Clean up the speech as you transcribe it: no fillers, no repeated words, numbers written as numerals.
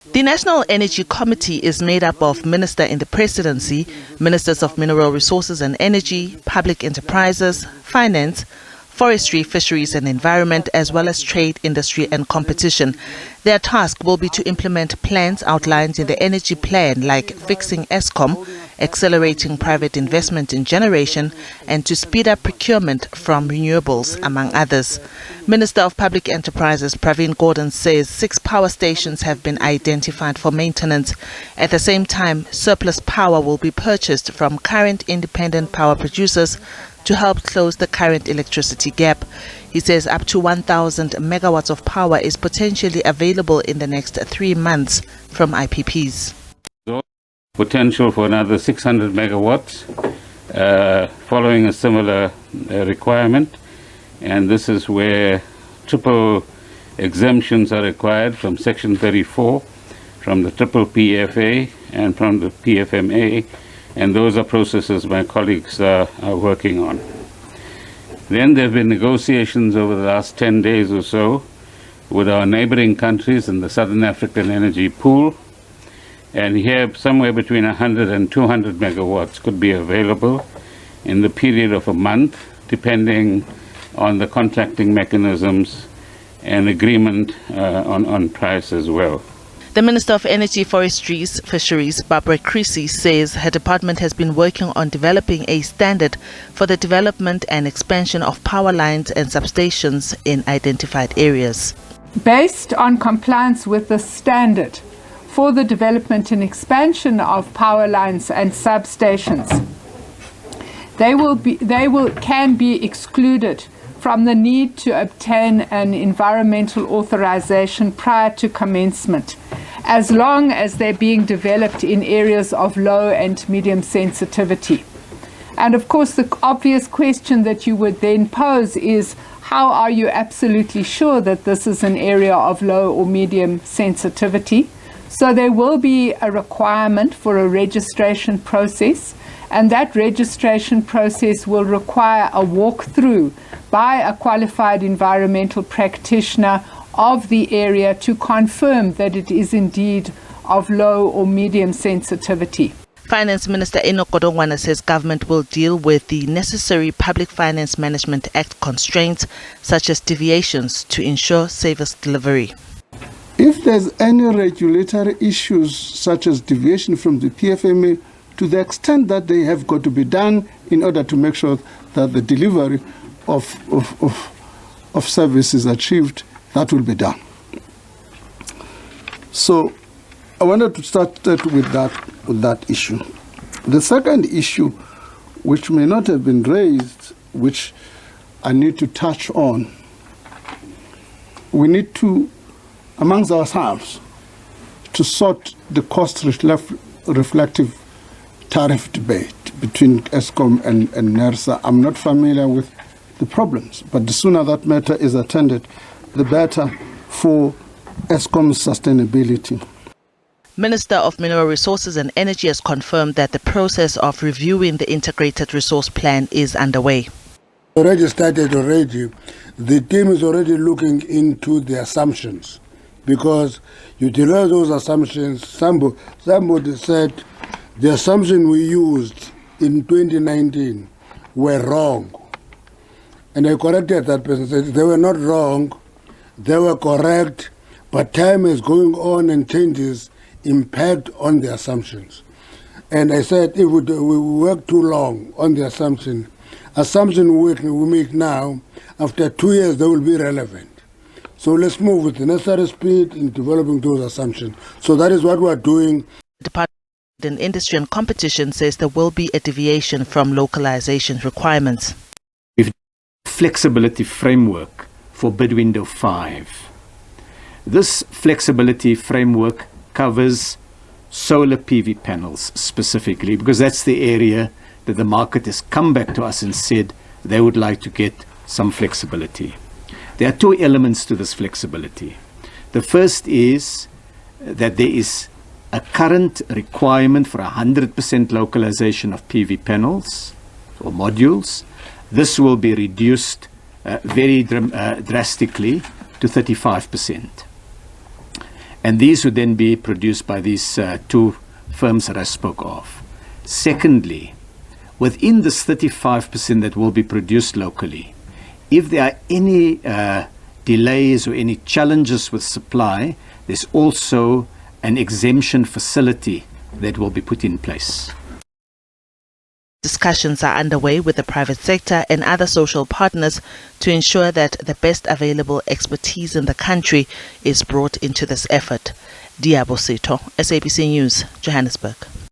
The National Energy Committee is made up of Minister in the Presidency, Ministers of Mineral Resources and Energy, Public Enterprises, Finance, Forestry, Fisheries and Environment, as well as Trade, Industry and Competition. Their task will be to implement plans outlined in the Energy Plan, like fixing Eskom, accelerating private investment in generation, and to speed up procurement from renewables, among others. Minister of Public Enterprises Pravin Gordhan says 6 power stations have been identified for maintenance. At the same time, surplus power will be purchased from current independent power producers to help close the current electricity gap. He says up to 1,000 megawatts of power is potentially available in the next 3 months from IPPs. Potential for another 600 megawatts following a similar requirement, and this is where triple exemptions are required from Section 34, from the triple PFA and from the PFMA, and those are processes my colleagues are working on. Then there have been negotiations over the last 10 days or so with our neighboring countries in the Southern African Energy Pool, and here somewhere between 100 and 200 megawatts could be available in the period of a month, depending on the contracting mechanisms and agreement on price as well. The Minister of Energy, Forestries, Fisheries, Barbara Creasy, says her department has been working on developing a standard for the development and expansion of power lines and substations in identified areas. Based on compliance with the standard for the development and expansion of power lines and substations, they can be excluded from the need to obtain an environmental authorization prior to commencement, as long as they're being developed in areas of low and medium sensitivity. And of course, the obvious question that you would then pose is, how are you absolutely sure that this is an area of low or medium sensitivity? So there will be a requirement for a registration process, and that registration process will require a walkthrough by a qualified environmental practitioner of the area to confirm that it is indeed of low or medium sensitivity. Finance Minister Enoch Godongwana says government will deal with the necessary Public Finance Management Act constraints, such as deviations, to ensure service delivery. If there's any regulatory issues such as deviation from the PFMA, to the extent that they have got to be done in order to make sure that the delivery of service is achieved, that will be done. So I wanted to start with that issue. The second issue, which may not have been raised, which I need to touch on, we need to, amongst ourselves, to sort the cost reflective tariff debate between Eskom and NERSA. I'm not familiar with the problems, but the sooner that matter is attended, the better for Eskom's sustainability. Minister of Mineral Resources and Energy has confirmed that the process of reviewing the Integrated Resource Plan is underway. Already started already. The team is already looking into the assumptions, because you derive those assumptions. Somebody said the assumption we used in 2019 were wrong. And I corrected that person, said they were not wrong, they were correct, but time is going on and changes impact on the assumptions. And I said if we work too long on the assumption we make now, after 2 years they will be relevant. So let's move with the necessary speed in developing those assumptions. So that is what we are doing. The Department of Industry and Competition says there will be a deviation from localization requirements. Flexibility framework for bid window 5. This flexibility framework covers solar PV panels specifically, because that's the area that the market has come back to us and said they would like to get some flexibility. There are 2 elements to this flexibility. The first is that there is a current requirement for 100% localization of PV panels or modules. This will be reduced very drastically to 35%. And these would then be produced by these two firms that I spoke of. Secondly, within this 35% that will be produced locally, if there are any delays or any challenges with supply, there's also an exemption facility that will be put in place. Discussions are underway with the private sector and other social partners to ensure that the best available expertise in the country is brought into this effort. Diabo Seto, SABC News, Johannesburg.